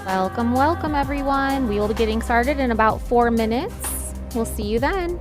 Welcome, welcome everyone. We will be getting started in about 4 minutes. We'll see you then.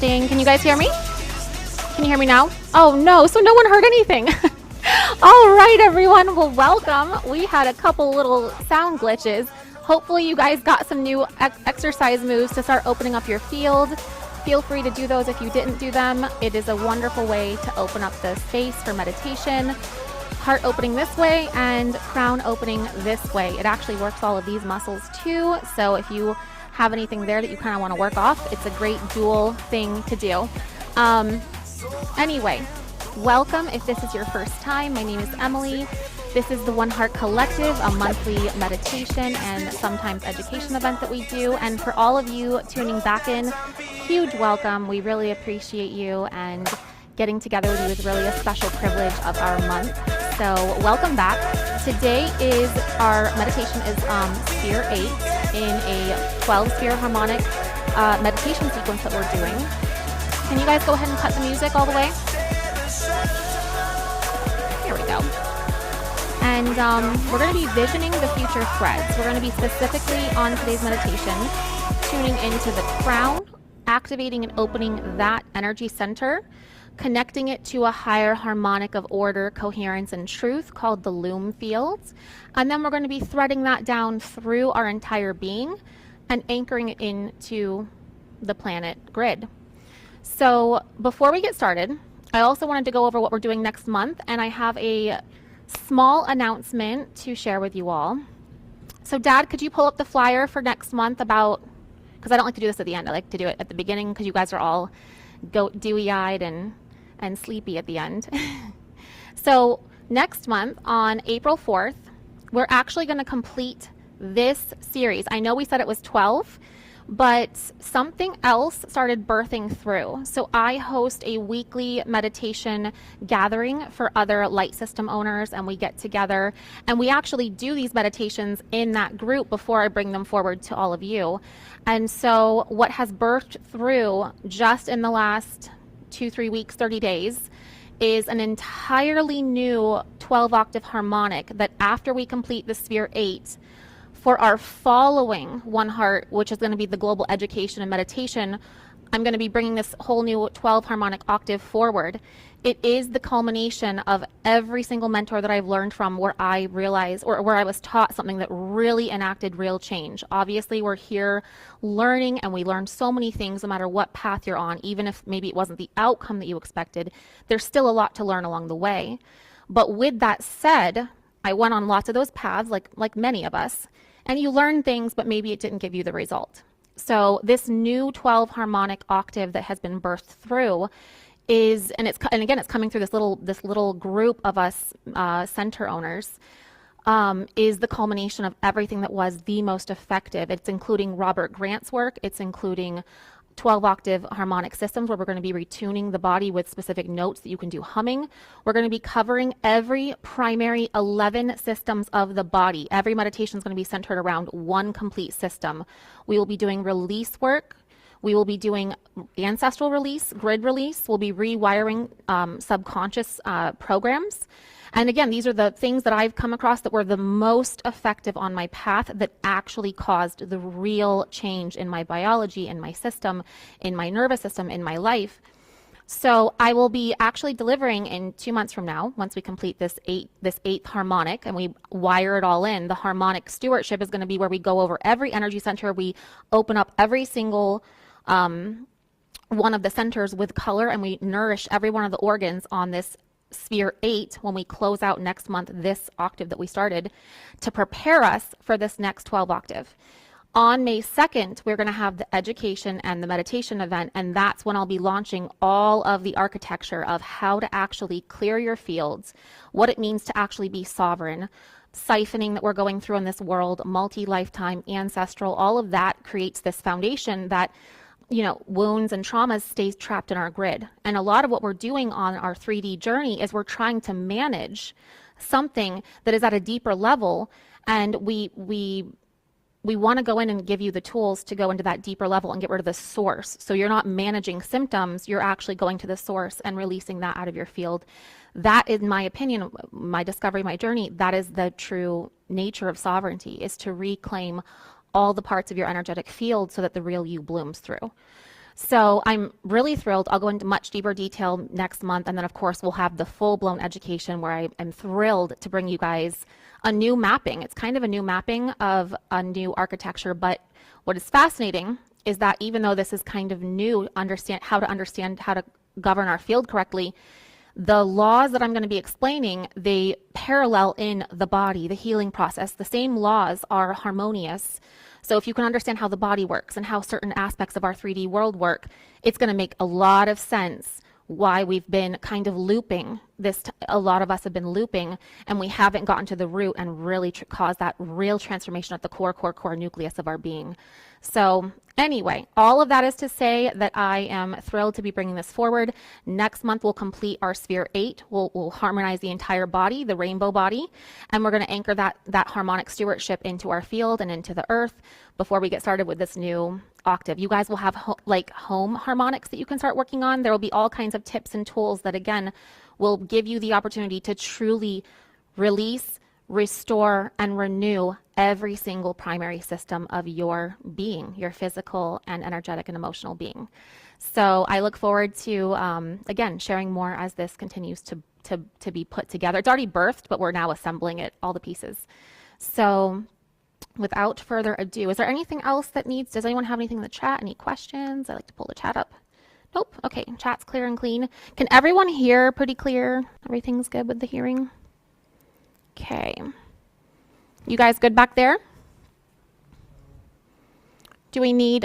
testing. Can you guys hear me? Can you hear me now? Oh no, so no one heard anything. All right, everyone. Well, welcome. We had a couple little sound glitches. Hopefully you guys got some new exercise moves to start opening up your field. Feel free to do those if you didn't do them. It is a wonderful way to open up the space for meditation. Heart opening this way and crown opening this way. It actually works all of these muscles too. So if you have anything there that you kind of want to work off, it's a great dual thing to do. Anyway, welcome if this is your first time. My name is Emily. This is the One Heart Collective, a monthly meditation and sometimes education event that we do. And for all of you tuning back in, huge welcome. We really appreciate you, and getting together with you is really a special privilege of our month. So welcome back. Today is our meditation is Sphere 8 in a 12-sphere harmonic meditation sequence that we're doing. Can you guys go ahead and cut the music all the way? Here we go. And we're going to be visioning the future threads. We're going to be specifically on today's meditation tuning into the crown, activating and opening that energy center, connecting it to a higher harmonic of order, coherence, and truth called the loom fields. And then we're going to be threading that down through our entire being and anchoring it into the planet grid. So before we get started, I also wanted to go over what we're doing next month, and I have a small announcement to share with you all. So Dad, could you pull up the flyer for next month about, because I don't like to do this at the end, I like to do it at the beginning because you guys are all dewy-eyed and sleepy at the end. So next month on April 4th, we're actually going to complete this series. I know we said it was 12, but something else started birthing through. So I host a weekly meditation gathering for other light system owners, and we get together and we actually do these meditations in that group before I bring them forward to all of you. And so what has birthed through just in the last 2-3 weeks, 30 days, is an entirely new 12-octave harmonic that after we complete the Sphere 8, for our following One Heart, which is going to be the global education and meditation, I'm going to be bringing this whole new 12 harmonic octave forward. It is the culmination of every single mentor that I've learned from, where I realized, or where I was taught something that really enacted real change. Obviously, we're here learning, and we learn so many things no matter what path you're on. Even if maybe it wasn't the outcome that you expected, there's still a lot to learn along the way. But with that said, I went on lots of those paths, like many of us, and you learn things, but maybe it didn't give you the result. So this new 12 harmonic octave that has been birthed through is, and again, it's coming through this little group of us center owners, is the culmination of everything that was the most effective. It's including Robert Grant's work. It's including 12-octave harmonic systems, where we're going to be retuning the body with specific notes that you can do humming. We're going to be covering every primary 11 systems of the body. Every meditation is going to be centered around one complete system. We will be doing release work. We will be doing ancestral release, grid release. We'll be rewiring subconscious programs. And again, these are the things that I've come across that were the most effective on my path, that actually caused the real change in my biology, in my system, in my nervous system, in my life. So I will be actually delivering in 2 months from now, once we complete this eighth harmonic and we wire it all in. The harmonic stewardship is going to be where we go over every energy center. We open up every single one of the centers with color, and we nourish every one of the organs on this Sphere 8 when we close out next month this octave that we started, to prepare us for this next 12 octave. On May 2nd, we're going to have the education and the meditation event, and that's when I'll be launching all of the architecture of how to actually clear your fields, what it means to actually be sovereign, siphoning that we're going through in this world, multi-lifetime, ancestral, all of that creates this foundation that, you know, wounds and traumas stays trapped in our grid. And a lot of what we're doing on our 3D journey is we're trying to manage something that is at a deeper level, and we want to go in and give you the tools to go into that deeper level and get rid of the source. So you're not managing symptoms, you're actually going to the source and releasing that out of your field. That, in my opinion, my discovery, my journey, that is the true nature of sovereignty, is to reclaim all the parts of your energetic field so that the real you blooms through. So I'm really thrilled. I'll go into much deeper detail next month. And then, of course, we'll have the full-blown education where I am thrilled to bring you guys a new mapping. It's kind of a new mapping of a new architecture. But what is fascinating is that even though this is kind of new, understand how to govern our field correctly, the laws that I'm going to be explaining, they parallel in the body, the healing process. The same laws are harmonious. So if you can understand how the body works and how certain aspects of our 3D world work, it's going to make a lot of sense why we've been kind of looping this. A lot of us have been looping and we haven't gotten to the root and really cause that real transformation at the core nucleus of our being. So anyway, all of that is to say that I am thrilled to be bringing this forward. Next month, we'll complete our Sphere 8. We'll harmonize the entire body, the rainbow body, and we're going to anchor that harmonic stewardship into our field and into the earth before we get started with this new octave. You guys will have home harmonics that you can start working on. There will be all kinds of tips and tools that, again, will give you the opportunity to truly release, restore, and renew every single primary system of your being, your physical and energetic and emotional being. So I look forward to, again, sharing more as this continues to be put together. It's already birthed, but we're now assembling it, all the pieces. So without further ado, is there anything else that does anyone have anything in the chat? Any questions? I like to pull the chat up. Nope. Okay, chat's clear and clean. Can everyone hear pretty clear? Everything's good with the hearing? Okay. You guys good back there? Do we need,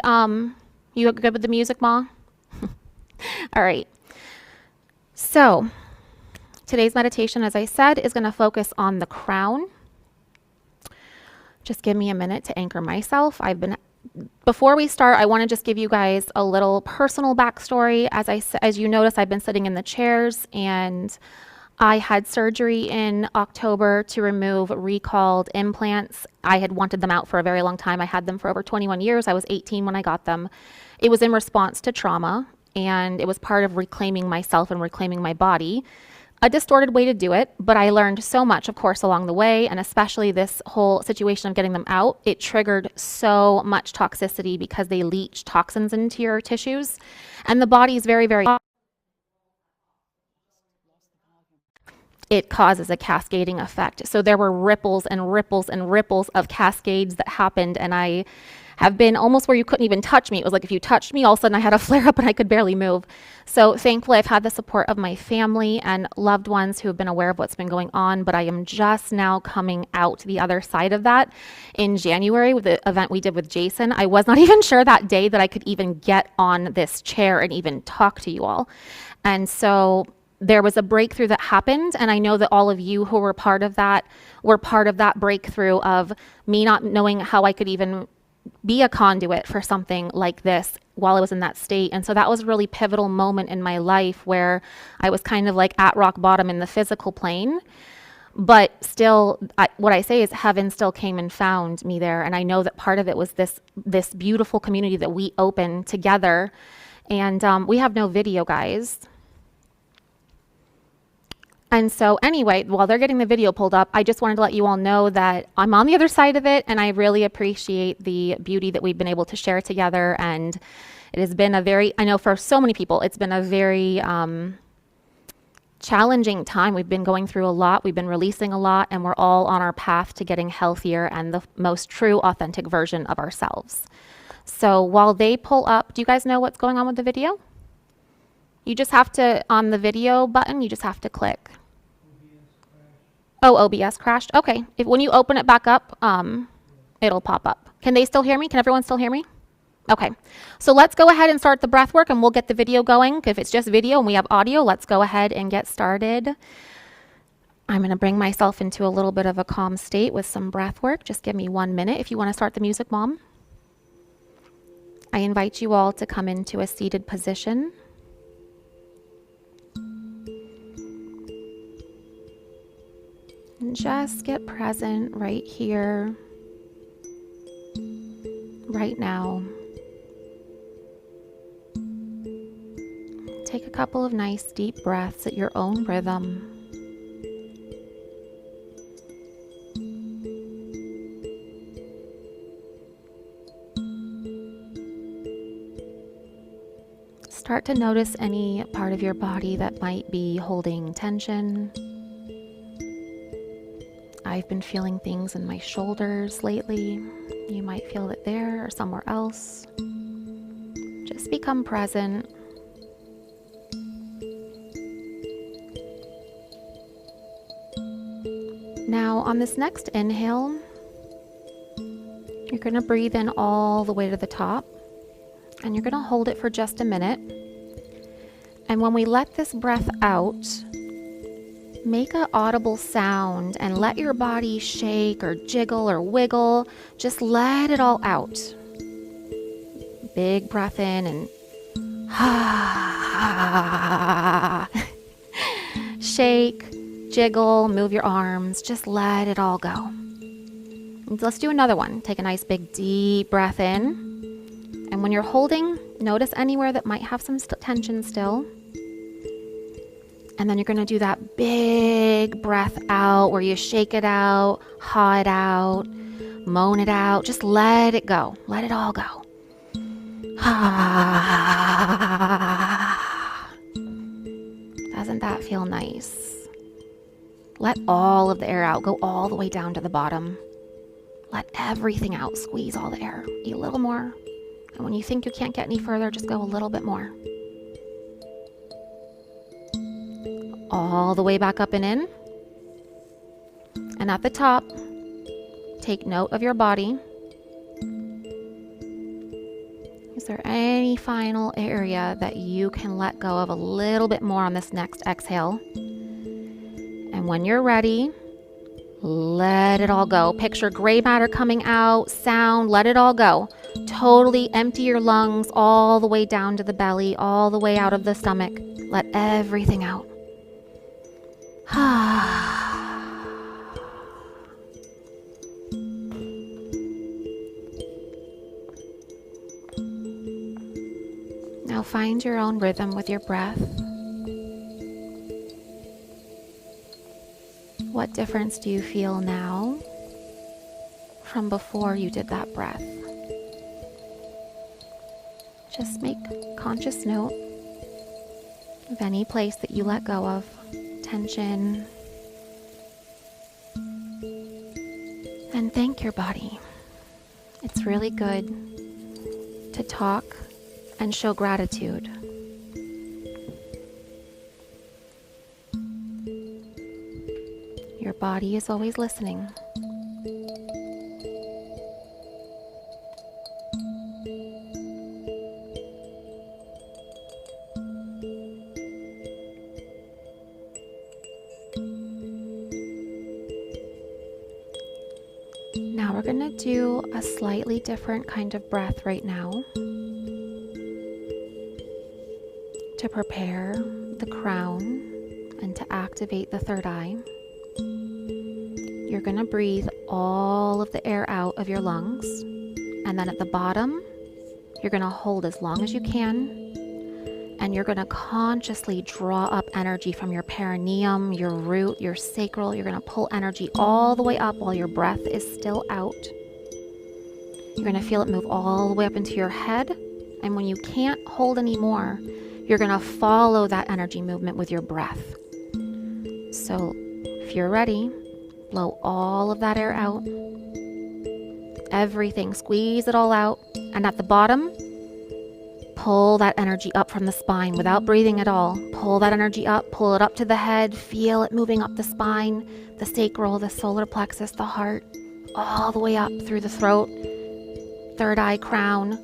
you good with the music, Ma? All right. So today's meditation, as I said, is going to focus on the crown. Just give me a minute to anchor myself. Before we start, I want to just give you guys a little personal backstory. As you notice, I've been sitting in the chairs, and I had surgery in October to remove recalled implants. I had wanted them out for a very long time. I had them for over 21 years. I was 18 when I got them. It was in response to trauma, and it was part of reclaiming myself and reclaiming my body. A distorted way to do it, but I learned so much, of course, along the way, and especially this whole situation of getting them out. It triggered so much toxicity because they leach toxins into your tissues, and the body is very, very... It causes a cascading effect. So there were ripples and ripples and ripples of cascades that happened, and I have been almost where you couldn't even touch me. It was like if you touched me, all of a sudden I had a flare up and I could barely move. So thankfully, I've had the support of my family and loved ones who have been aware of what's been going on, but I am just now coming out the other side of that. In January, with the event we did with Jason, I was not even sure that day that I could even get on this chair and even talk to you all. And so there was a breakthrough that happened, and I know that all of you who were part of that breakthrough of me not knowing how I could even be a conduit for something like this while I was in that state. And so that was a really pivotal moment in my life where I was kind of like at rock bottom in the physical plane. But still, what I say is heaven still came and found me there. And I know that part of it was this beautiful community that we opened together. And we have no video, guys. And so anyway, while they're getting the video pulled up, I just wanted to let you all know that I'm on the other side of it, and I really appreciate the beauty that we've been able to share together. And it has been I know for so many people, it's been a very challenging time. We've been going through a lot. We've been releasing a lot, and we're all on our path to getting healthier and the most true, authentic version of ourselves. So while they pull up, do you guys know what's going on with the video? You just have to, on the video button, you just have to click. Oh, OBS crashed. Okay. When you open it back up, it'll pop up. Can they still hear me? Can everyone still hear me? Okay. So let's go ahead and start the breath work, and we'll get the video going. If it's just video and we have audio, let's go ahead and get started. I'm going to bring myself into a little bit of a calm state with some breath work. Just give me 1 minute if you want to start the music, Mom. I invite you all to come into a seated position. And just get present right here, right now. Take a couple of nice deep breaths at your own rhythm. Start to notice any part of your body that might be holding tension. I've been feeling things in my shoulders lately. You might feel it there or somewhere else. Just become present. Now, on this next inhale, you're going to breathe in all the way to the top, and you're going to hold it for just a minute. And when we let this breath out, make an audible sound and let your body shake or jiggle or wiggle. Just let it all out. Big breath in and shake, jiggle, move your arms. Just let it all go. And let's do another one. Take a nice big deep breath in. And when you're holding, notice anywhere that might have some tension still. And then you're going to do that big breath out where you shake it out, haw it out, moan it out. Just let it go. Let it all go. Doesn't that feel nice? Let all of the air out. Go all the way down to the bottom. Let everything out. Squeeze all the air. Eat a little more. And when you think you can't get any further, just go a little bit more. All the way back up and in. And at the top, take note of your body. Is there any final area that you can let go of a little bit more on this next exhale? And when you're ready, let it all go. Picture gray matter coming out, sound, let it all go. Totally empty your lungs all the way down to the belly, all the way out of the stomach. Let everything out. Now find your own rhythm with your breath. What difference do you feel now from before you did that breath? Just make conscious note of any place that you let go of. Tension, and thank your body. It's really good to talk and show gratitude. Your body is always listening. Now we're going to do a slightly different kind of breath right now to prepare the crown and to activate the third eye. You're going to breathe all of the air out of your lungs, and then at the bottom, you're going to hold as long as you can, and you're going to consciously draw up energy from your perineum, your root, your sacral. You're going to pull energy all the way up while your breath is still out. You're going to feel it move all the way up into your head, and when you can't hold anymore, you're going to follow that energy movement with your breath. So if you're ready, blow all of that air out. Everything, squeeze it all out. And at the bottom, pull that energy up from the spine without breathing at all. Pull that energy up, pull it up to the head, feel it moving up the spine, the sacral, the solar plexus, the heart, all the way up through the throat, third eye, crown.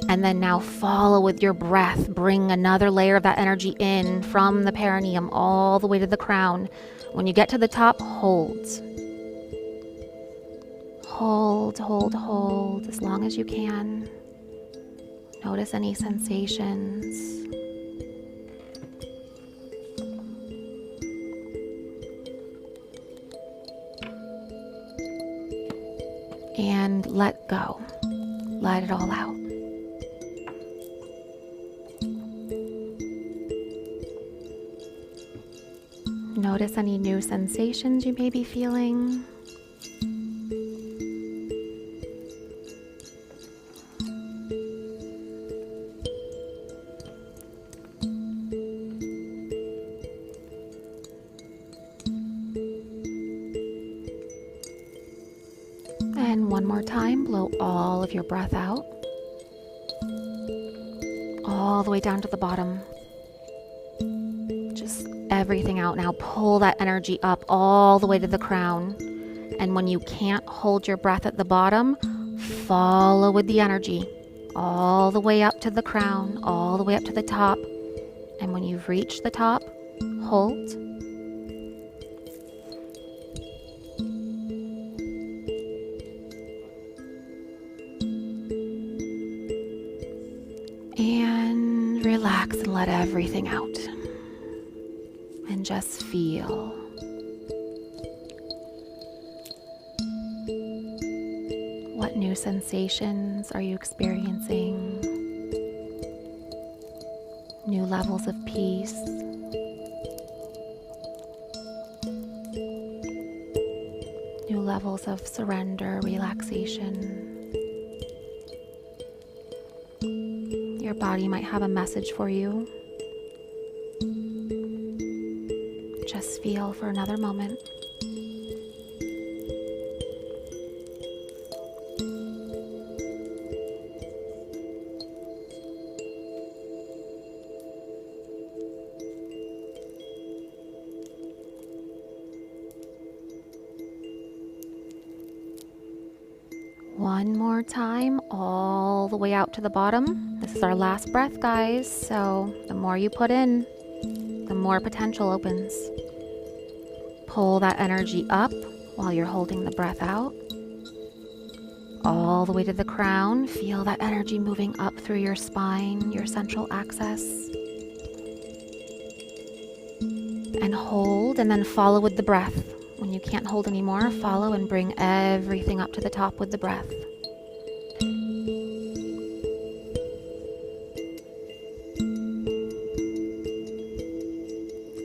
And then now follow with your breath. Bring another layer of that energy in from the perineum all the way to the crown. When you get to the top, hold. Hold, hold, hold as long as you can. Notice any sensations. And let go. Let it all out. Notice any new sensations you may be feeling. One more time, blow all of your breath out. All the way down to the bottom. Just everything out now. Pull that energy up all the way to the crown. And when you can't hold your breath at the bottom, follow with the energy all the way up to the crown, all the way up to the top. And when you've reached the top, hold. And relax and let everything out. And just feel. What new sensations are you experiencing? New levels of peace. New levels of surrender, relaxation. Your body might have a message for you. Just feel for another moment. One more time, all the way out to the bottom. This is our last breath, guys. So the more you put in, the more potential opens. Pull that energy up while you're holding the breath out. All the way to the crown. Feel that energy moving up through your spine, your central axis. And hold, and then follow with the breath. When you can't hold anymore, follow and bring everything up to the top with the breath.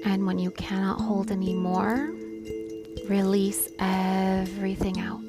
And when you cannot hold anymore, release everything out.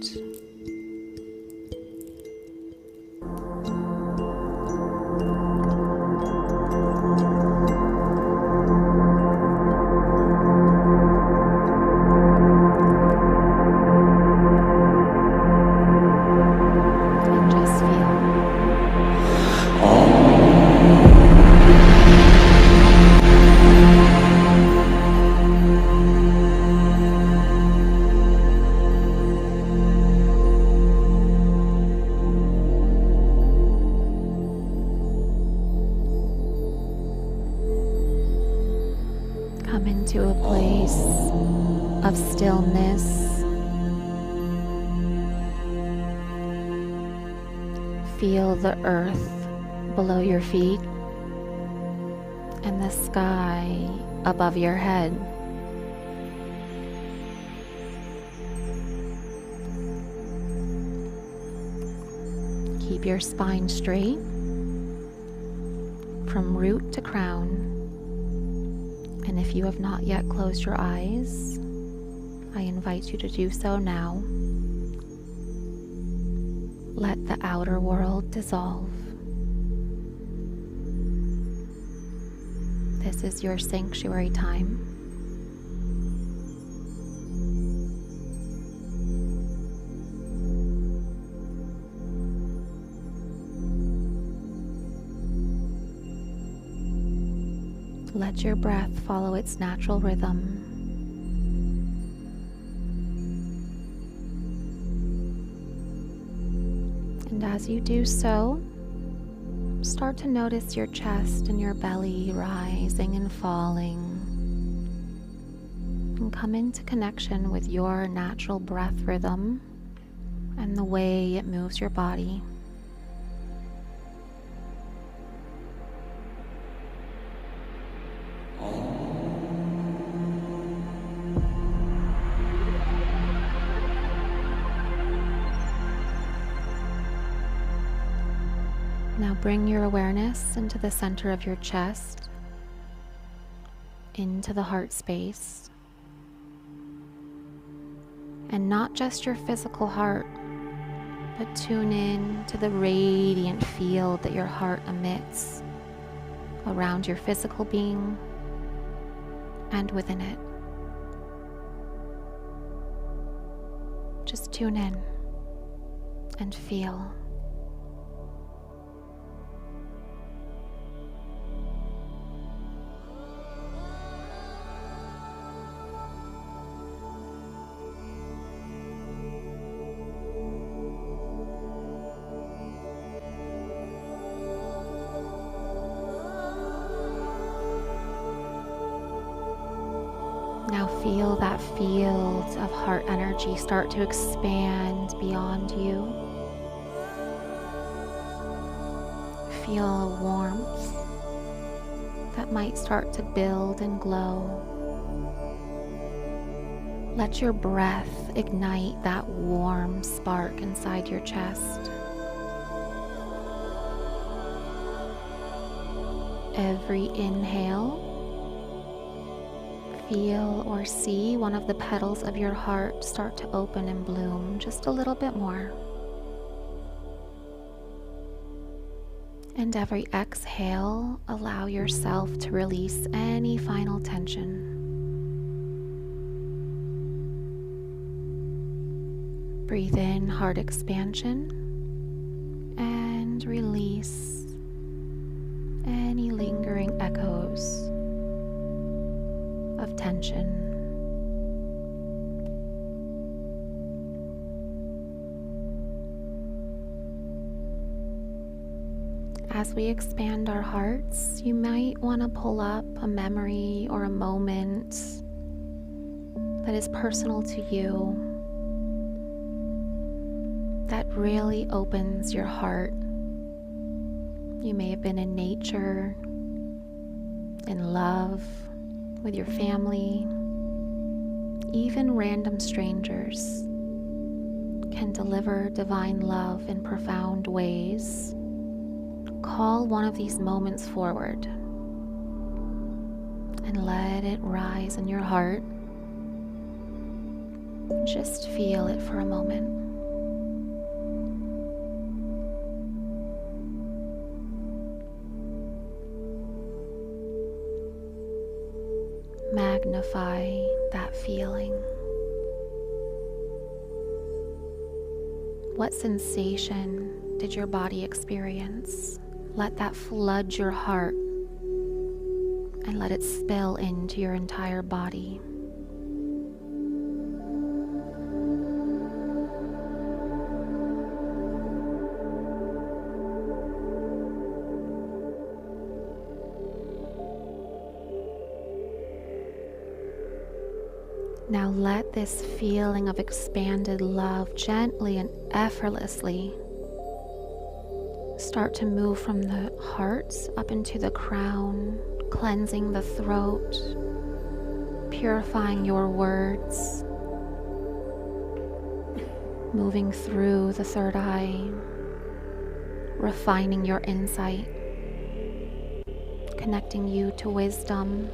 Come into a place of stillness. Feel the earth below your feet and the sky above your head. Keep your spine straight from root to crown. And if you have not yet closed your eyes, I invite you to do so now. Let the outer world dissolve. This is your sanctuary time. Let your breath follow its natural rhythm. And as you do so, start to notice your chest and your belly rising and falling. And come into connection with your natural breath rhythm and the way it moves your body. Now bring your awareness into the center of your chest, into the heart space, and not just your physical heart, but tune in to the radiant field that your heart emits around your physical being and within it. Just tune in. and feel. Now feel that field of heart energy start to expand beyond you. Feel a warmth that might start to build and glow. Let your breath ignite that warm spark inside your chest. Every inhale, feel or see one of the petals of your heart start to open and bloom just a little bit more. And every exhale, allow yourself to release any final tension. Breathe in heart expansion and release any lingering echoes of tension. As we expand our hearts, you might want to pull up a memory or a moment that is personal to you, that really opens your heart. You may have been in nature, in love, with your family. Even random strangers can deliver divine love in profound ways. Call one of these moments forward and let it rise in your heart. Just feel it for a moment. Magnify that feeling. What sensation did your body experience? Let that flood your heart and let it spill into your entire body. Now let this feeling of expanded love gently and effortlessly start to move from the heart up into the crown, cleansing the throat, purifying your words, moving through the third eye, refining your insight, connecting you to wisdom,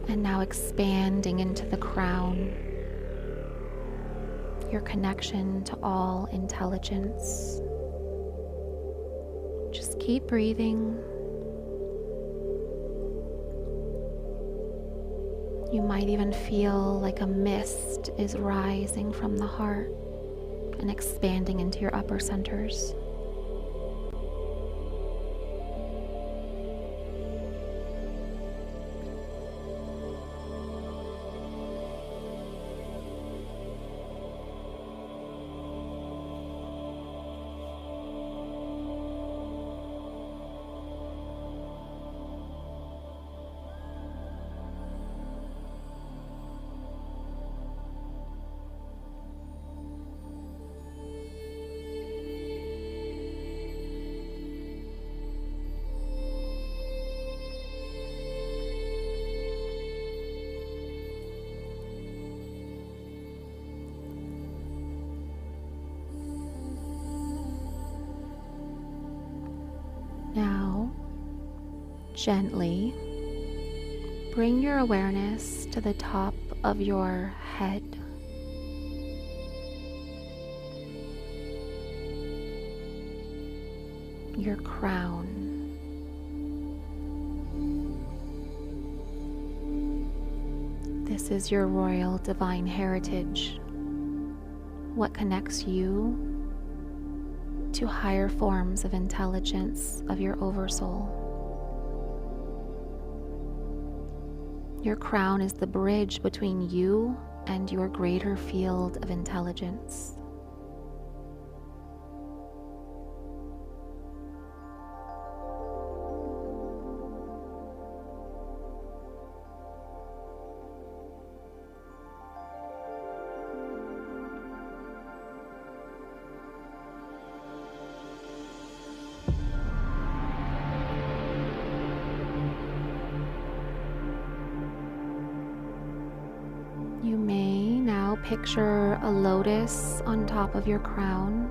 and now expanding into the crown, your connection to all intelligence. Just keep breathing. You might even feel like a mist is rising from the heart and expanding into your upper centers. Now, gently bring your awareness to the top of your head. Your crown. This is your royal divine heritage, what connects you to higher forms of intelligence of your oversoul. Your crown is the bridge between you and your greater field of intelligence. You may now picture a lotus on top of your crown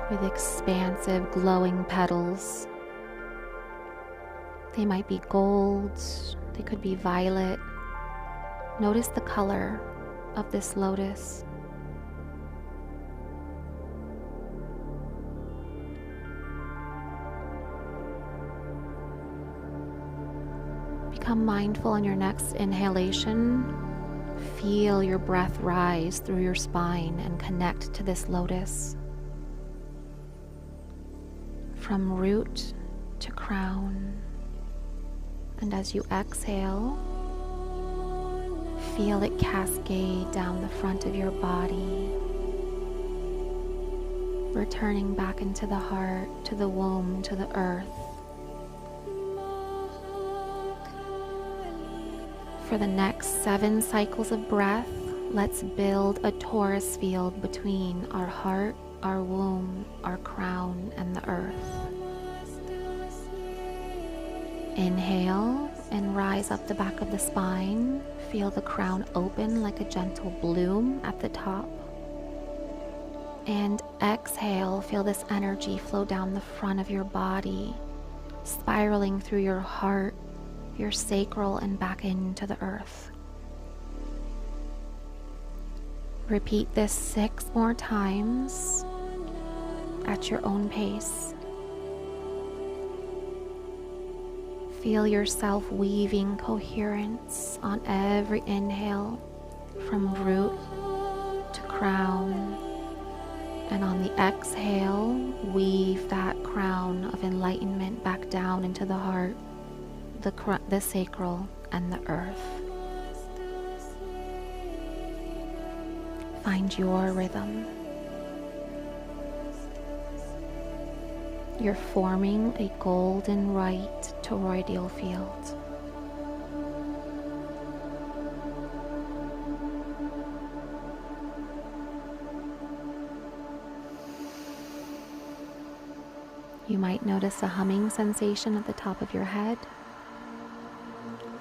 with expansive glowing petals. They might be gold, they could be violet. Notice the color of this lotus. Become mindful on your next inhalation. Feel your breath rise through your spine and connect to this lotus. From root to crown. And as you exhale, feel it cascade down the front of your body, returning back into the heart, to the womb, to the earth. For the next 7 cycles of breath, let's build a torus field between our heart, our womb, our crown, and the earth. Inhale and rise up the back of the spine. Feel the crown open like a gentle bloom at the top. And exhale, feel this energy flow down the front of your body, spiraling through your heart, your sacral, and back into the earth. Repeat this 6 more times at your own pace. Feel yourself weaving coherence on every inhale from root to crown, and on the exhale, weave that crown of enlightenment back down into the heart, the sacral, and the earth. Find your rhythm. You're forming a golden right toroidal field. You might notice a humming sensation at the top of your head.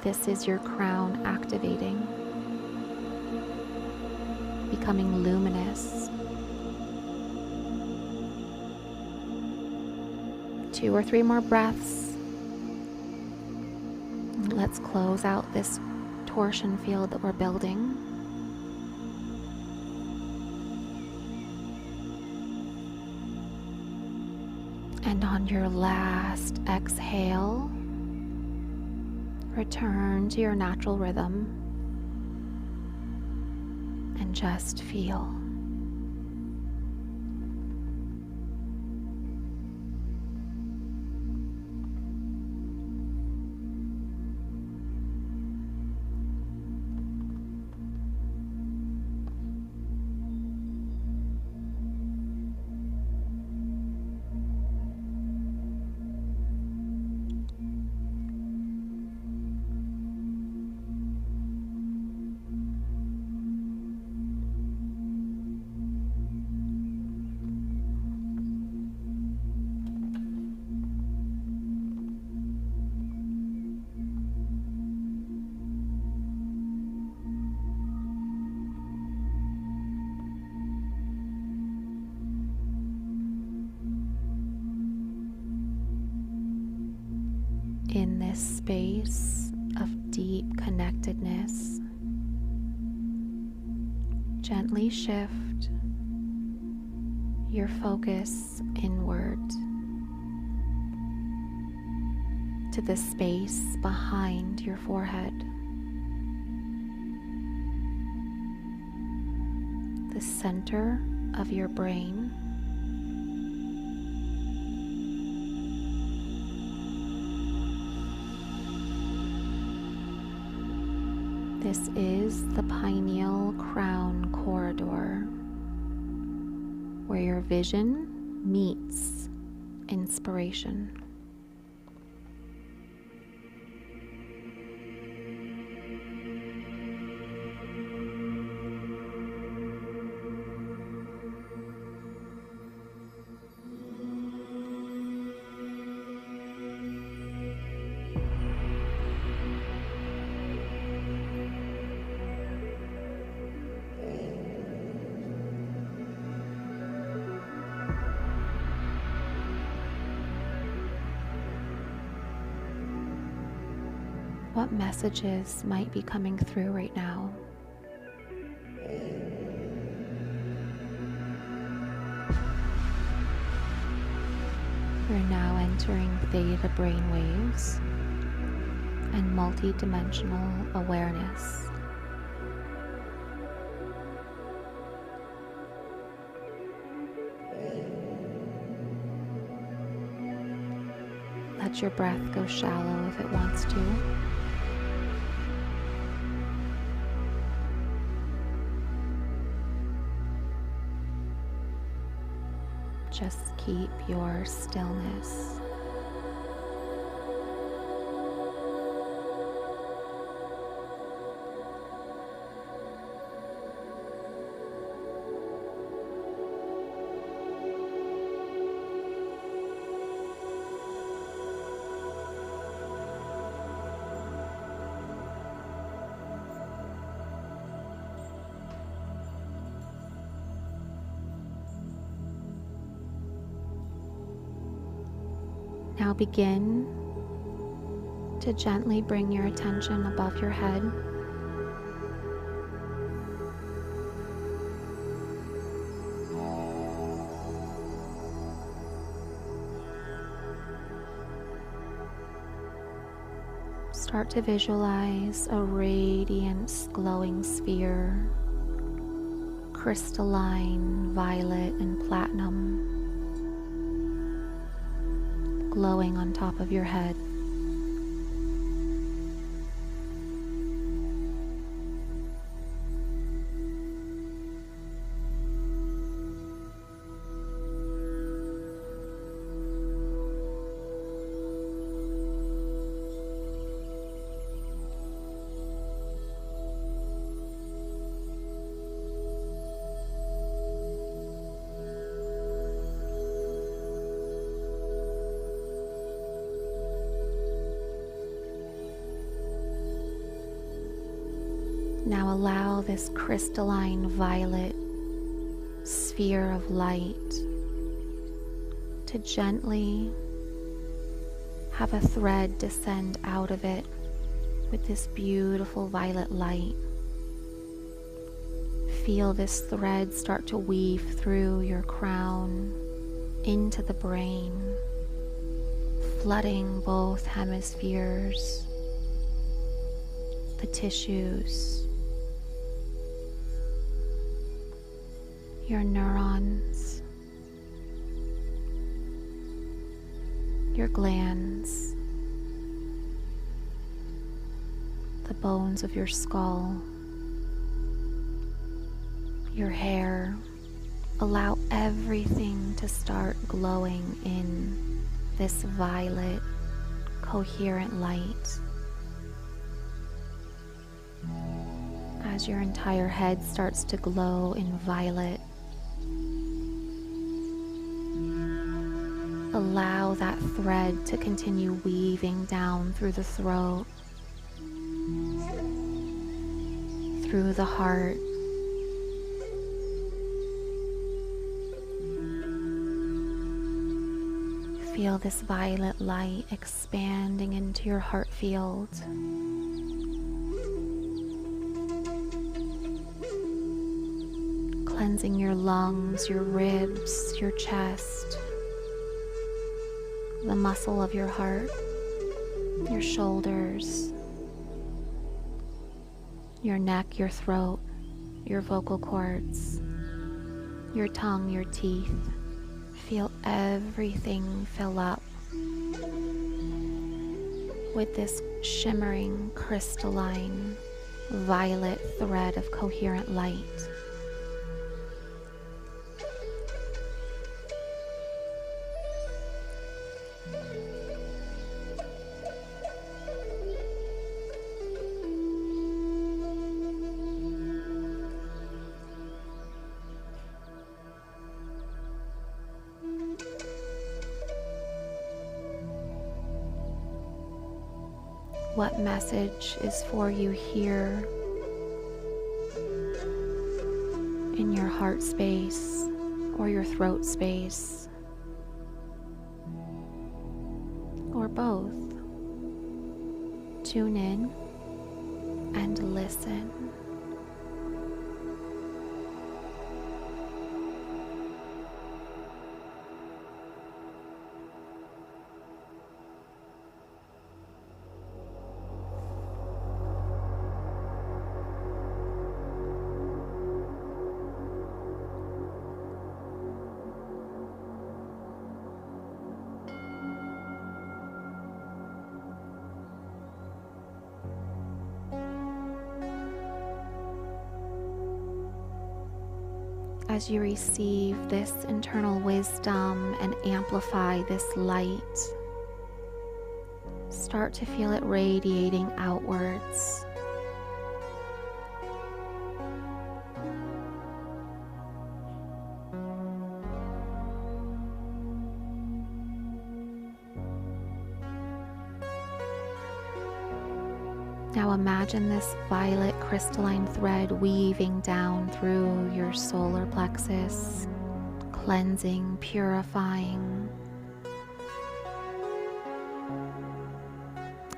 This is your crown activating, becoming luminous. 2 or 3 more breaths. Let's close out this torsion field that we're building. And on your last exhale, return to your natural rhythm and just feel. In this space of deep connectedness, gently shift your focus inward to the space behind your forehead. center of your brain. This is the pineal crown corridor, where your vision meets inspiration. What messages might be coming through right now? We're now entering theta brainwaves and multi-dimensional awareness. Let your breath go shallow if it wants to. Just keep your stillness. Now begin to gently bring your attention above your head. Start to visualize a radiant, glowing sphere, crystalline, violet, and platinum, glowing on top of your head. Now allow this crystalline violet sphere of light to gently have a thread descend out of it with this beautiful violet light. Feel this thread start to weave through your crown into the brain, flooding both hemispheres, the tissues, your neurons, your glands, the bones of your skull, your hair. Allow everything to start glowing in this violet, coherent light. As your entire head starts to glow in violet, allow that thread to continue weaving down through the throat, through the heart, feel this violet light expanding into your heart field. Cleansing your lungs, your ribs, your chest, the muscle of your heart, your shoulders, your neck, your throat, your vocal cords, your tongue, your teeth. Feel everything fill up with this shimmering, crystalline, violet thread of coherent light. What message is for you here in your heart space or your throat space, or both? Tune in and listen. As you receive this internal wisdom and amplify this light, start to feel it radiating outwards. Now imagine this violet crystalline thread weaving down through your solar plexus, cleansing, purifying,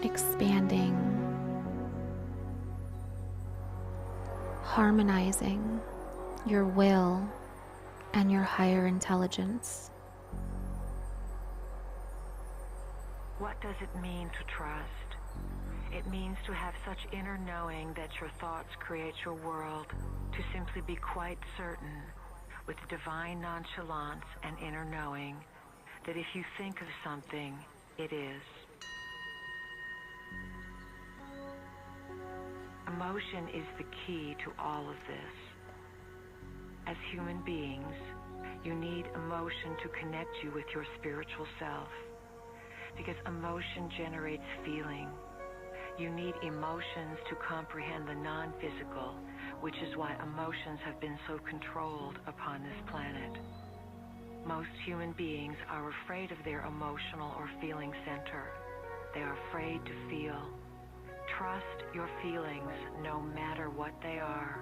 expanding, harmonizing your will and your higher intelligence. What does it mean to trust? It means to have such inner knowing that your thoughts create your world, to simply be quite certain, with divine nonchalance and inner knowing, that if you think of something, it is. Emotion is the key to all of this. As human beings, you need emotion to connect you with your spiritual self, because emotion generates feeling. You need emotions to comprehend the non-physical, which is why emotions have been so controlled upon this planet. Most human beings are afraid of their emotional or feeling center. They are afraid to feel. Trust your feelings no matter what they are.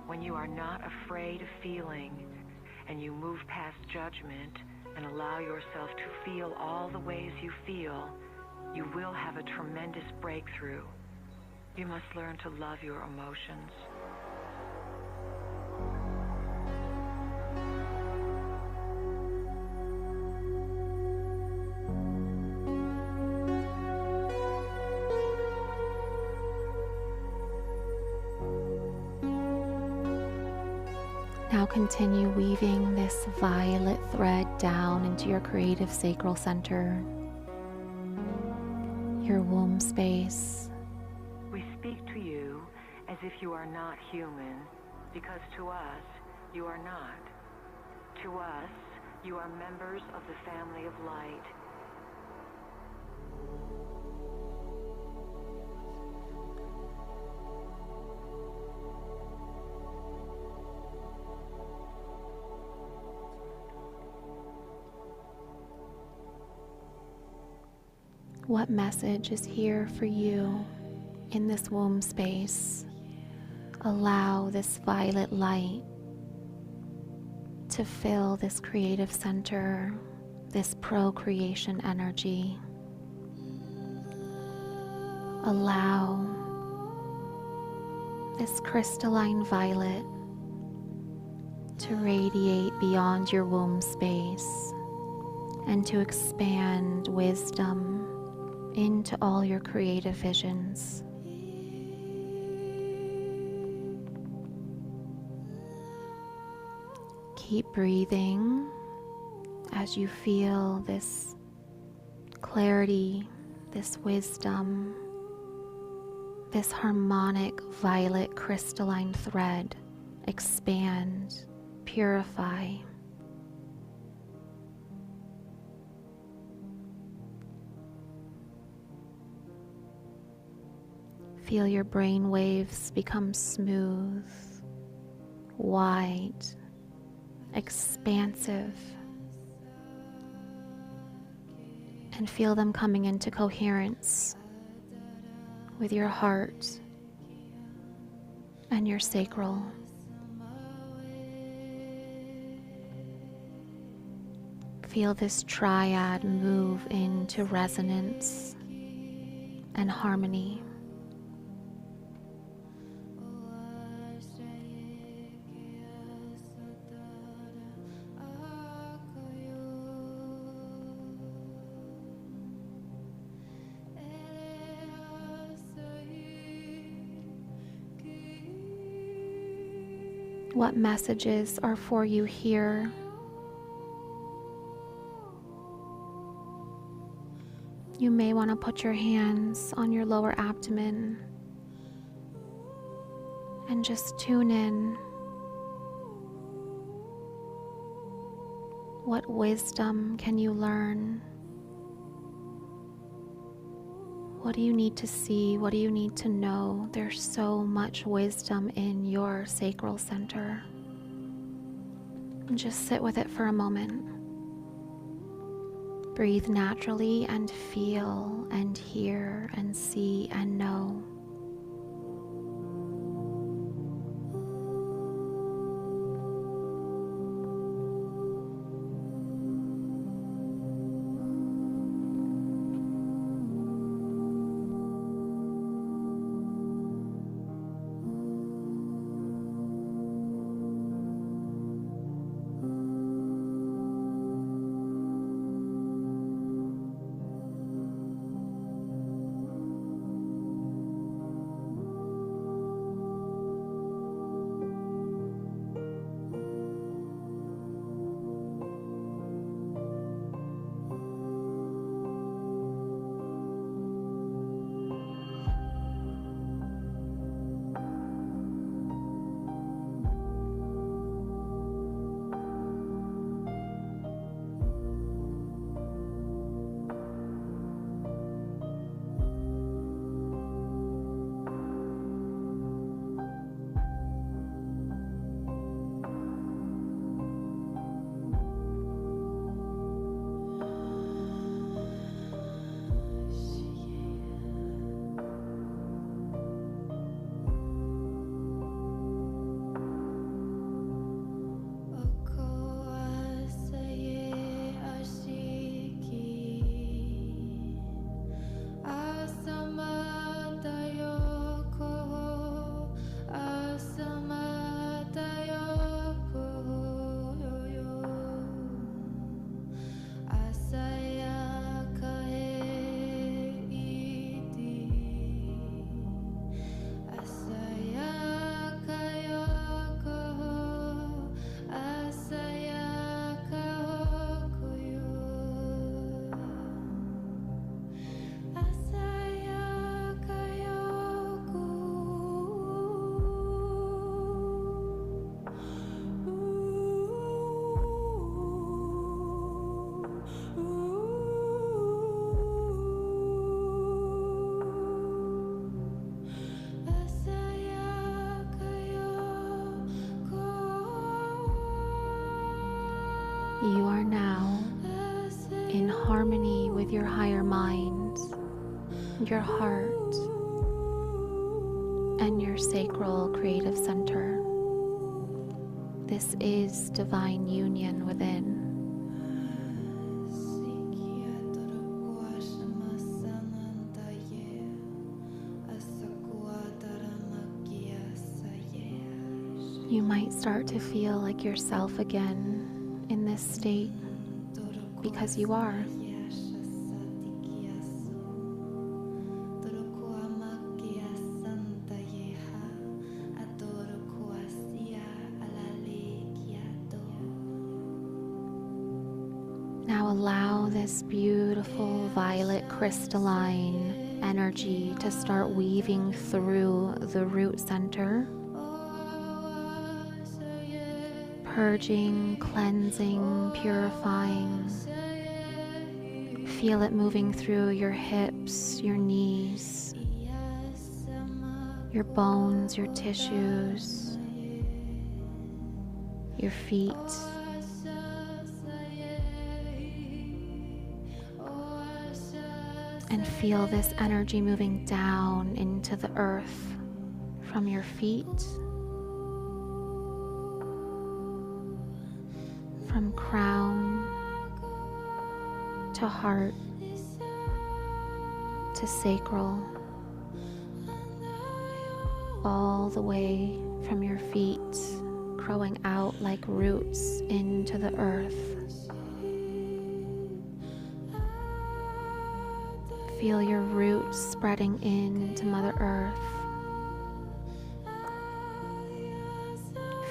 When you are not afraid of feeling and you move past judgment and allow yourself to feel all the ways you feel, you will have a tremendous breakthrough. You must learn to love your emotions. Now continue weaving this violet thread down into your creative sacral center, your womb space. We speak to you as if you are not human, because to us, you are not. To us, you are members of the family of light. What message is here for you in this womb space? Allow this violet light to fill this creative center, this procreation energy. Allow this crystalline violet to radiate beyond your womb space and to expand wisdom into all your creative visions. Keep breathing as you feel this clarity, this wisdom, this harmonic violet crystalline thread expand, purify. Feel your brain waves become smooth, wide, expansive, and feel them coming into coherence with your heart and your sacral. Feel this triad move into resonance and harmony. What messages are for you here? You may want to put your hands on your lower abdomen and just tune in. What wisdom can you learn? What do you need to see? What do you need to know? There's so much wisdom in your sacral center. And just sit with it for a moment. Breathe naturally and feel and hear and see and know. You are now in harmony with your higher mind, your heart, and your sacral creative center. This is divine union within. You might start to feel like yourself again in this state, because you are. allow this beautiful violet crystalline energy to start weaving through the root center, purging, cleansing, purifying. Feel it moving through your hips, your knees, your bones, your tissues, your feet. And feel this energy moving down into the earth from your feet, from crown to heart to sacral, all the way from your feet, growing out like roots into the earth. Feel your roots spreading into Mother Earth.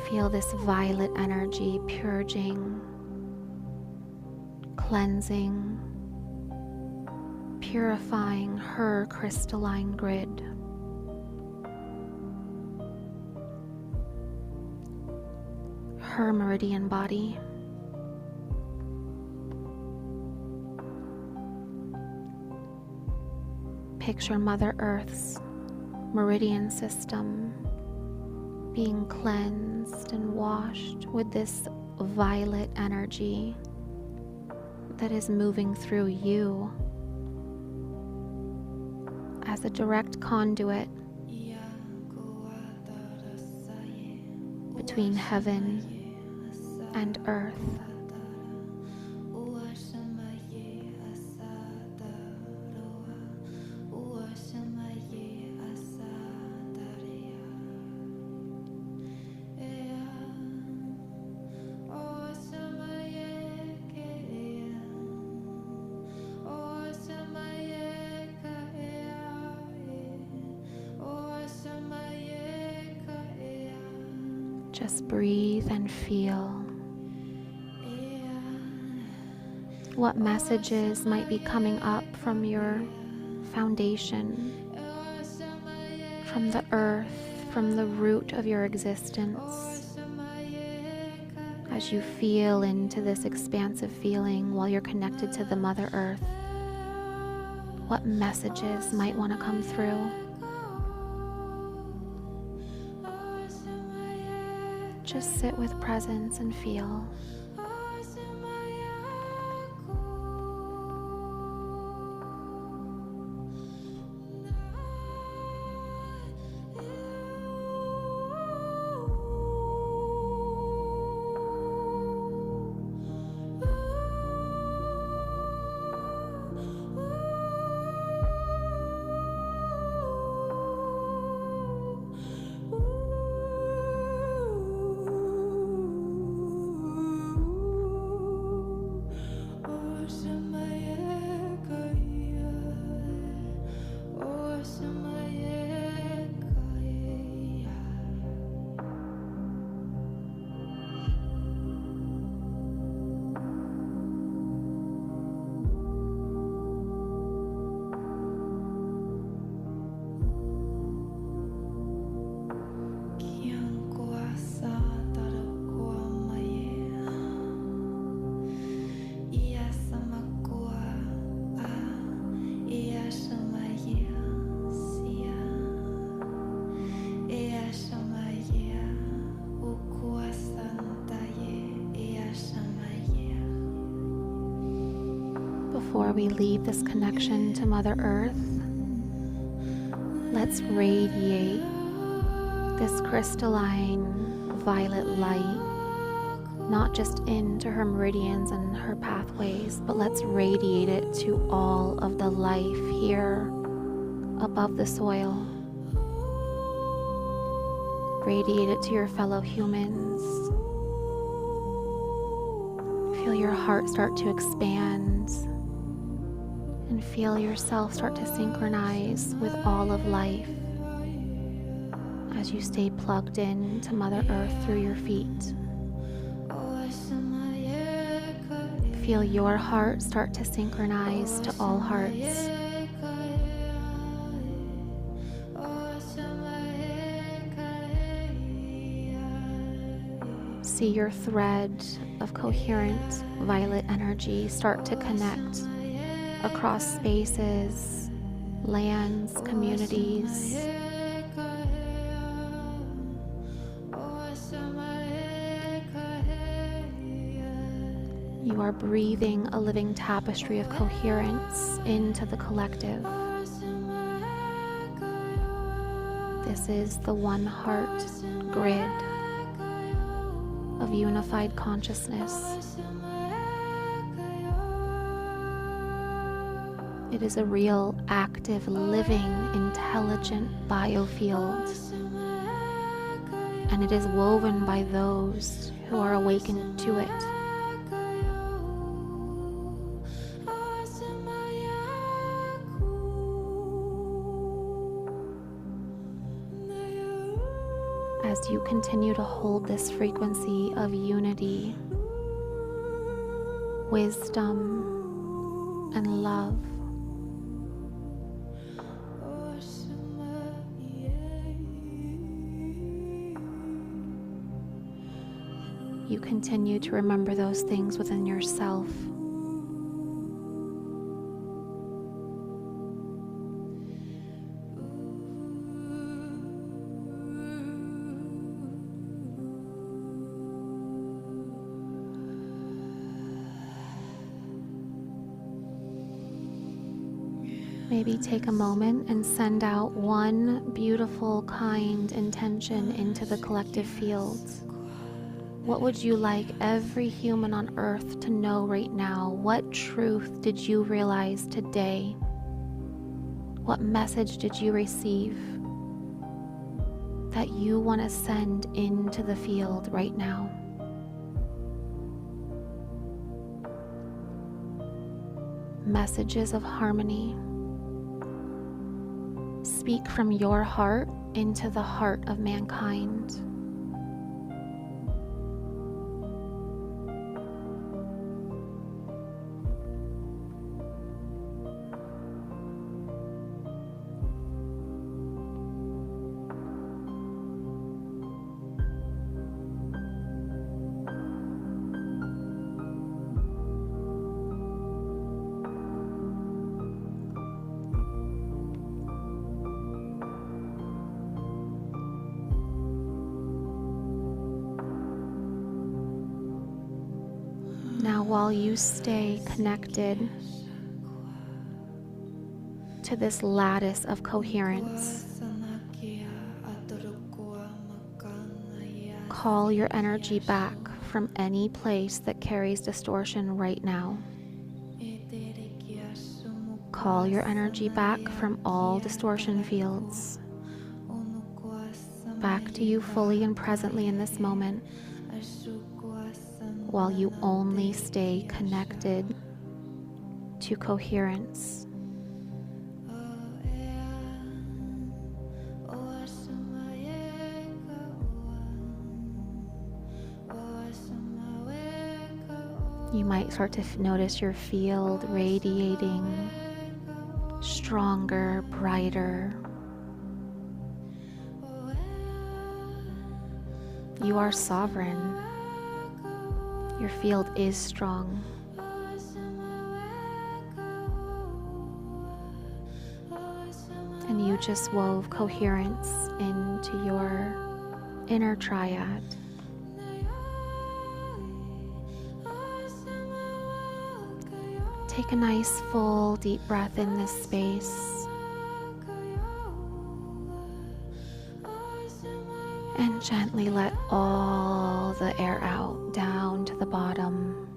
Feel this violet energy purging, cleansing, purifying her crystalline grid. Her meridian body. Picture Mother Earth's meridian system being cleansed and washed with this violet energy that is moving through you as a direct conduit between heaven and earth. Just breathe and feel what messages might be coming up from your foundation, from the earth, from the root of your existence. As you feel into this expansive feeling while you're connected to the Mother Earth, what messages might want to come through? Just sit with presence and feel. Before we leave this connection to Mother Earth, let's radiate this crystalline violet light, not just into her meridians and her pathways, but let's radiate it to all of the life here above the soil. Radiate it to your fellow humans. Feel your heart start to expand and feel yourself start to synchronize with all of life as you stay plugged in to Mother Earth through your feet. Feel your heart start to synchronize to all hearts. See your thread of coherent violet energy start to connect across spaces, lands, communities. You are breathing a living tapestry of coherence into the collective. This is the one heart grid of unified consciousness. It is a real, active, living, intelligent biofield, and it is woven by those who are awakened to it. As you continue to hold this frequency of unity, wisdom, and love, you continue to remember those things within yourself. Maybe take a moment and send out one beautiful, kind intention into the collective field. What would you like every human on earth to know right now? What truth did you realize today? What message did you receive that you want to send into the field right now? Messages of harmony. Speak from your heart into the heart of mankind. Now, while you stay connected to this lattice of coherence, call your energy back from any place that carries distortion right now. Call your energy back from all distortion fields, back to you fully and presently in this moment, while you only stay connected to coherence. You might start to notice your field radiating stronger, brighter. You are sovereign. Your field is strong. And you just wove coherence into your inner triad. Take a nice full deep breath in this space. And gently let all the air out, down to the bottom.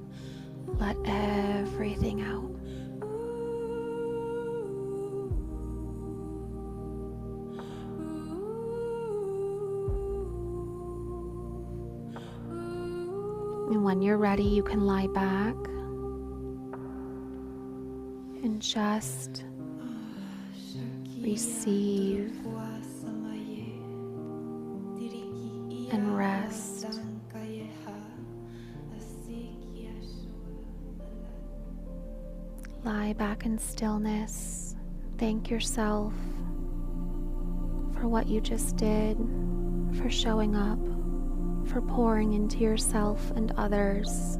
Let everything out. And when you're ready, you can lie back and just receive and rest. Lie back in stillness. Thank yourself for what you just did, for showing up, for pouring into yourself and others.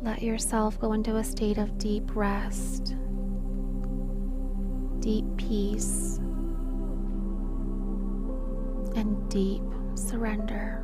Let yourself go into a state of deep rest, deep peace, and deep surrender.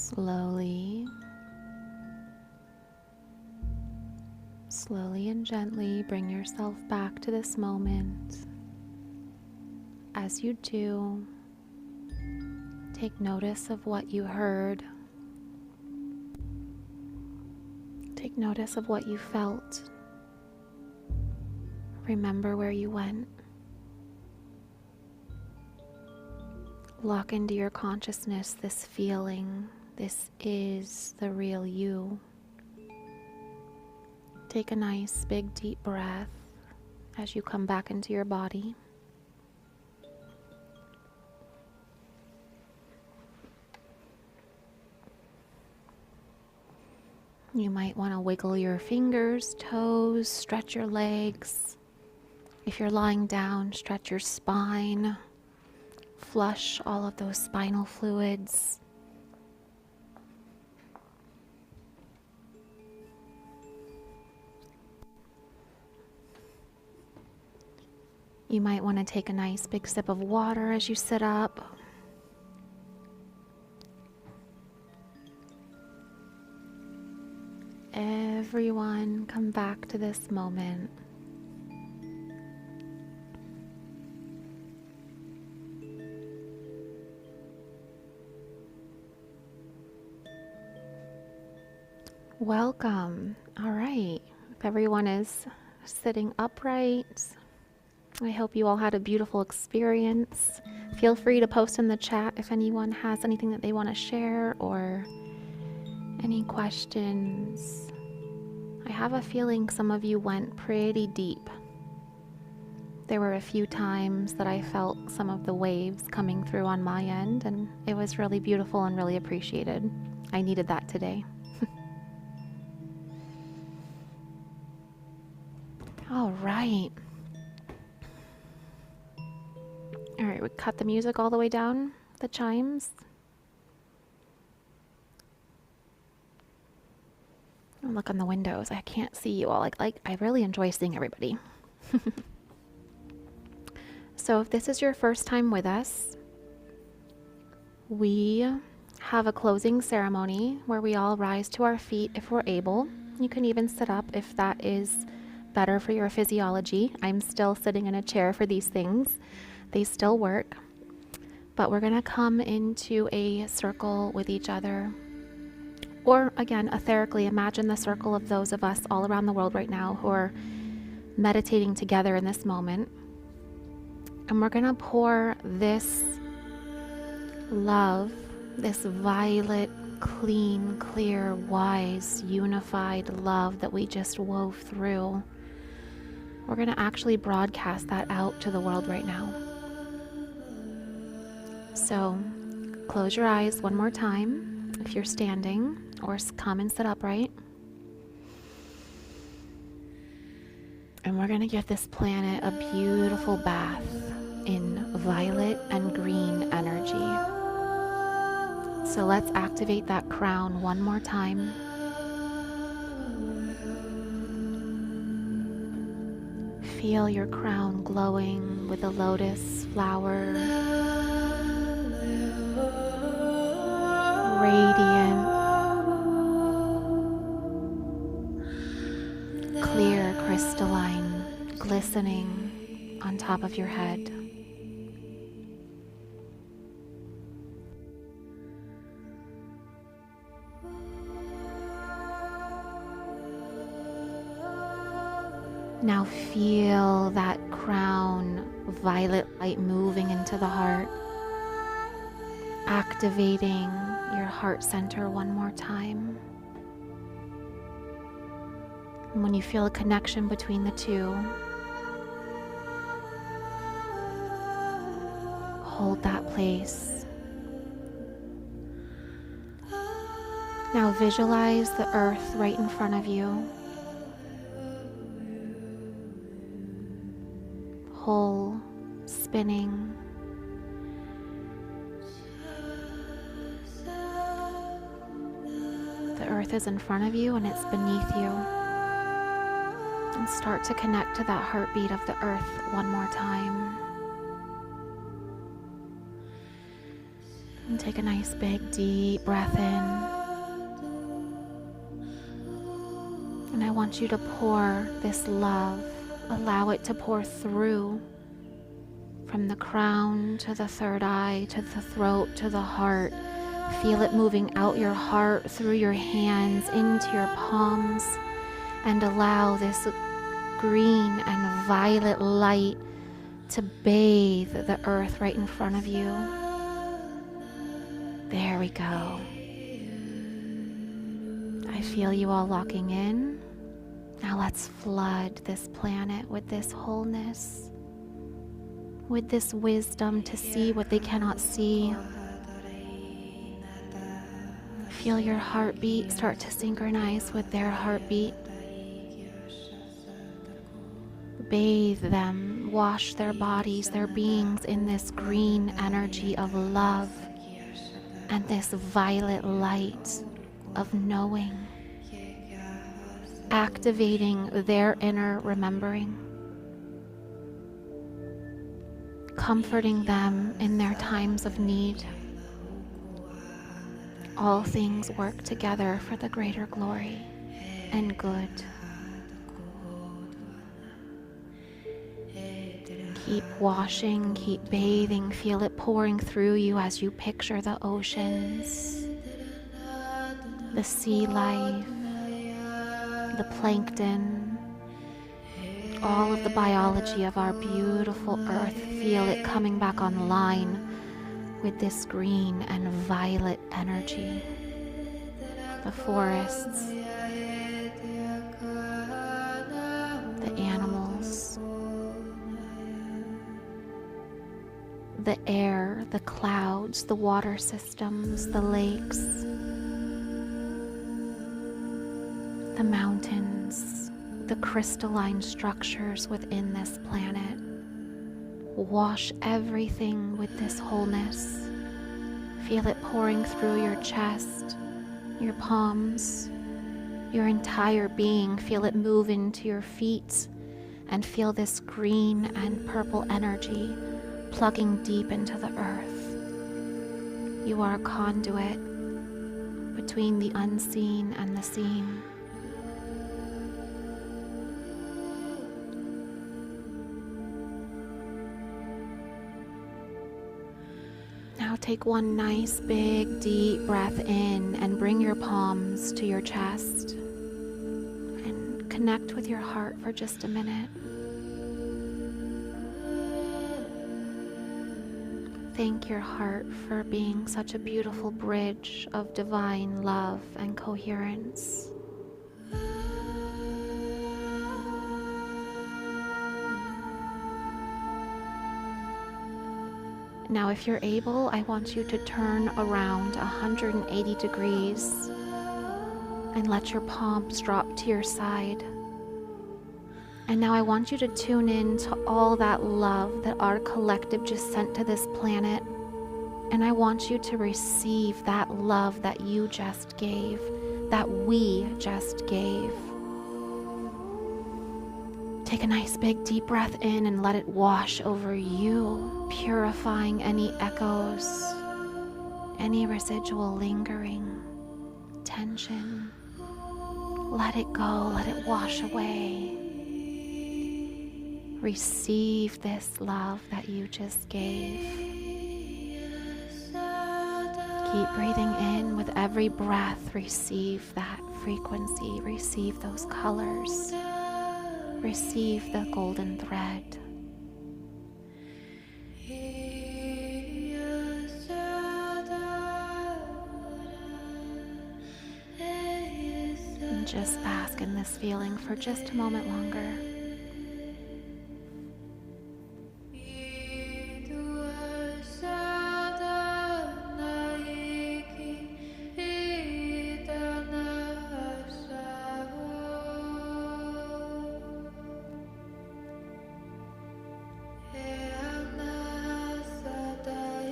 Slowly and gently bring yourself back to this moment. As you do, take notice of what you heard. Take notice of what you felt. Remember where you went. Lock into your consciousness this feeling. This is the real you. Take a nice big deep breath as you come back into your body. You might want to wiggle your fingers, toes, stretch your legs. If you're lying down, stretch your spine. Flush all of those spinal fluids. You might want to take a nice big sip of water as you sit up. Everyone, come back to this moment. Welcome. All right. If everyone is sitting upright, I hope you all had a beautiful experience. Feel free to post in the chat if anyone has anything that they want to share or any questions. I have a feeling some of you went pretty deep. There were a few times that I felt some of the waves coming through on my end, and it was really beautiful and really appreciated. I needed that today. All right. All right, we cut the music all the way down, the chimes. Look on the windows. I can't see you all. Like I really enjoy seeing everybody. So if this is your first time with us, we have a closing ceremony where we all rise to our feet if we're able. You can even sit up if that is better for your physiology. I'm still sitting in a chair for these things. They still work. But we're going to come into a circle with each other. Or again, etherically, imagine the circle of those of us all around the world right now who are meditating together in this moment. And we're going to pour this love, this violet, clean, clear, wise, unified love that we just wove through. We're going to actually broadcast that out to the world right now. So close your eyes one more time if you're standing, or come and sit upright. And we're going to give this planet a beautiful bath in violet and green energy. So let's activate that crown one more time. Feel your crown glowing with a lotus flower, radiant, clear, crystalline, glistening on top of your head. Now feel that crown violet light moving into the heart, activating your heart center one more time. And when you feel a connection between the two, hold that place. Now visualize the earth right in front of you. Whole, spinning. The earth is in front of you and it's beneath you. And start to connect to that heartbeat of the earth one more time. And take a nice big deep breath in. want you to pour this love, allow it to pour through, from the crown to the third eye, to the throat, to the heart. Feel it moving out your heart, through your hands, into your palms, and allow this green and violet light to bathe the earth right in front of you. There we go. I feel you all locking in. Now let's flood this planet with this wholeness, with this wisdom to see what they cannot see. Feel your heartbeat start to synchronize with their heartbeat. Bathe them, wash their bodies, their beings in this green energy of love and this violet light of knowing, activating their inner remembering, comforting them in their times of need. All things work together for the greater glory and good. Keep washing, keep bathing, feel it pouring through you as you picture the oceans, the sea life, the plankton, all of the biology of our beautiful earth. Feel it coming back online with this green and violet energy. The forests, the animals, the air, the clouds, the water systems, the lakes, the mountains, the crystalline structures within this planet. Wash everything with this wholeness. Feel it pouring through your chest, your palms, your entire being. Feel it move into your feet and feel this green and purple energy plugging deep into the earth. You are a conduit between the unseen and the seen. Now take one nice big deep breath in and bring your palms to your chest and connect with your heart for just a minute. Thank your heart for being such a beautiful bridge of divine love and coherence. Now, if you're able, I want you to turn around 180 degrees and let your palms drop to your side. And now I want you to tune in to all that love that our collective just sent to this planet. And I want you to receive that love that you just gave, that we just gave. Take a nice big deep breath in and let it wash over you, purifying any echoes, any residual lingering tension. Let it go, let it wash away. Receive this love that you just gave. Keep breathing in with every breath. Receive that frequency. Receive those colors. Receive the golden thread. And just bask in this feeling for just a moment longer.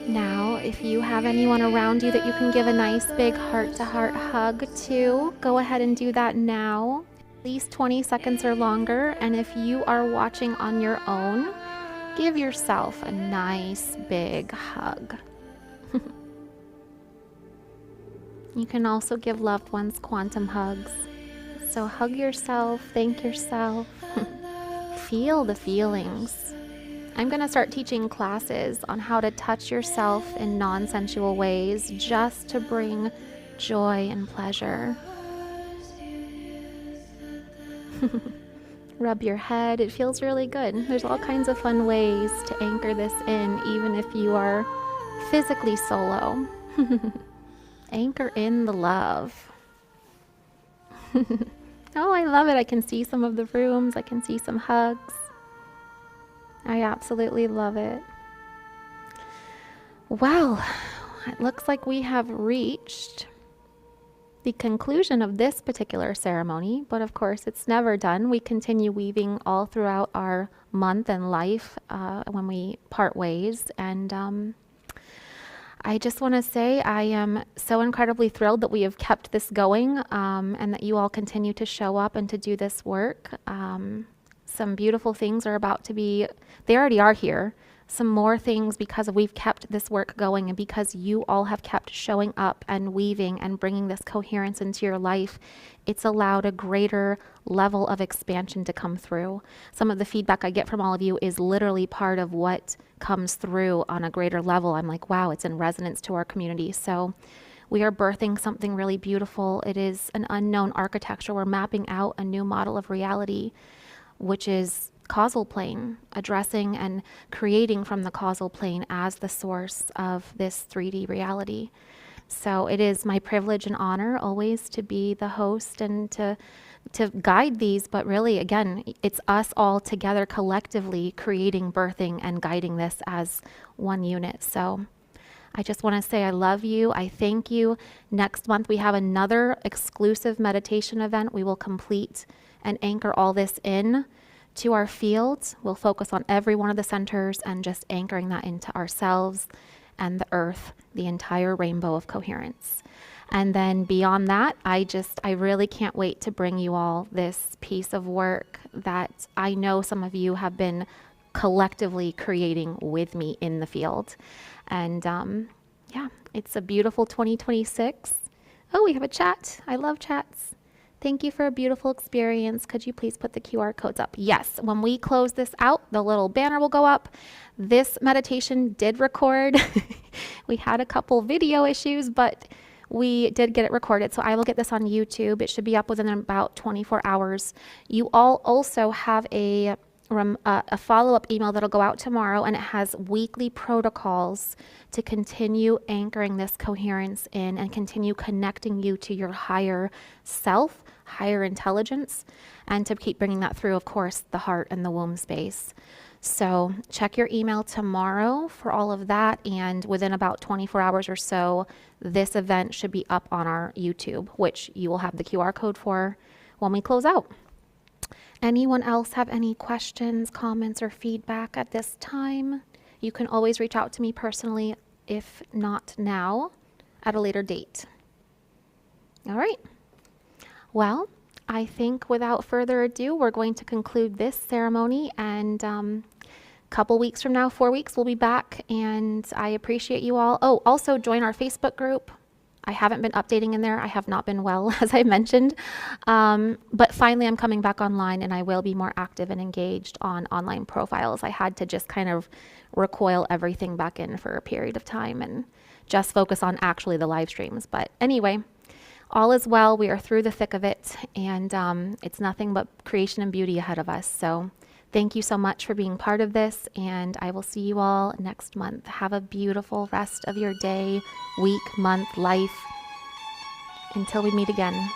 Now, if you have anyone around you that you can give a nice big heart-to-heart hug to, go ahead and do that now, at least 20 seconds or longer. And if you are watching on your own, give yourself a nice big hug. You can also give loved ones quantum hugs. So hug yourself, thank yourself, feel the feelings. I'm going to start teaching classes on how to touch yourself in non-sensual ways just to bring joy and pleasure. Rub your head. It feels really good. There's all kinds of fun ways to anchor this in, even if you are physically solo. Anchor in the love. Oh, I love it. I can see some of the rooms. I can see some hugs. I absolutely love it. Well, it looks like we have reached the conclusion of this particular ceremony, but of course it's never done. We continue weaving all throughout our month and life when we part ways. And I just want to say I am so incredibly thrilled that we have kept this going and that you all continue to show up and to do this work. Some beautiful things are about to be, they already are here. Some more things because we've kept this work going and because you all have kept showing up and weaving and bringing this coherence into your life. It's allowed a greater level of expansion to come through. Some of the feedback I get from all of you is literally part of what comes through on a greater level. I'm like, wow, it's in resonance to our community. So we are birthing something really beautiful. It is an unknown architecture. We're mapping out a new model of reality, which is causal plane, addressing and creating from the causal plane as the source of this 3D reality. So it is my privilege and honor always to be the host and to guide these, but really, again, it's us all together collectively creating, birthing, and guiding this as one unit. So I just want to say I love you. I thank you. Next month, we have another exclusive meditation event. We will complete and anchor all this in to our fields. We'll focus on every one of the centers and just anchoring that into ourselves and the earth, the entire rainbow of coherence. And then beyond that, I really can't wait to bring you all this piece of work that I know some of you have been collectively creating with me in the field. And yeah, it's a beautiful 2026. Oh, we have a chat. I love chats. Thank you for a beautiful experience. Could you please put the QR codes up? Yes, when we close this out, the little banner will go up. This meditation did record. We had a couple video issues, but we did get it recorded. So I will get this on YouTube. It should be up within about 24 hours. You all also have a follow-up email that'll go out tomorrow, and it has weekly protocols to continue anchoring this coherence in and continue connecting you to your higher self, higher intelligence, and to keep bringing that through, of course, the heart and the womb space. So check your email tomorrow for all of that, and within about 24 hours or so, this event should be up on our YouTube, which you will have the QR code for when we close out. Anyone else have any questions, comments, or feedback at this time? You can always reach out to me personally, if not now, at a later date. All right. Well, I think without further ado, we're going to conclude this ceremony, and a couple weeks from now, 4 weeks, we'll be back, and I appreciate you all. Oh, also join our Facebook group. I haven't been updating in there. I have not been well, as I mentioned. But finally, I'm coming back online, and I will be more active and engaged on online profiles. I had to just kind of recoil everything back in for a period of time and just focus on actually the live streams. But anyway, all is well. We are through the thick of it, and it's nothing but creation and beauty ahead of us. So thank you so much for being part of this, and I will see you all next month. Have a beautiful rest of your day, week, month, life. Until we meet again.